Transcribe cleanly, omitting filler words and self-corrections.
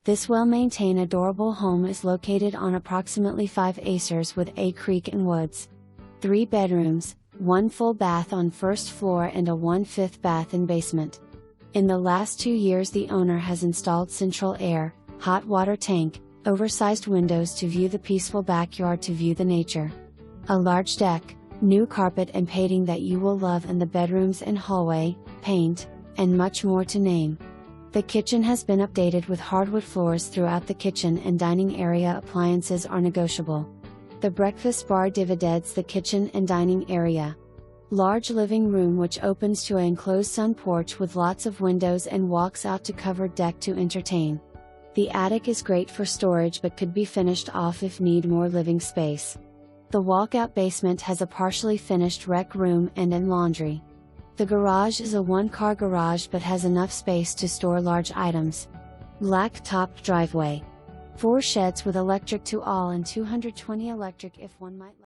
This well-maintained adorable home is located on approximately 5 acres with a creek and woods. 3 bedrooms, 1 full bath on first floor and a 1/5 bath in basement. In the last 2 years the owner has installed central air, hot water tank, oversized windows to view the peaceful backyard to view the nature. A large deck, new carpet and painting that you will love in the bedrooms and hallway, paint, and much more to name. The kitchen has been updated with hardwood floors throughout the kitchen and dining area. Appliances are negotiable. The breakfast bar divides the kitchen and dining area. Large living room which opens to an enclosed sun porch with lots of windows and walks out to covered deck to entertain. The attic is great for storage but could be finished off if need more living space. The walkout basement has a partially finished rec room and an laundry. The garage is a 1-car garage but has enough space to store large items. Black-topped driveway. 4 sheds with electric to all and 220 electric if one might like.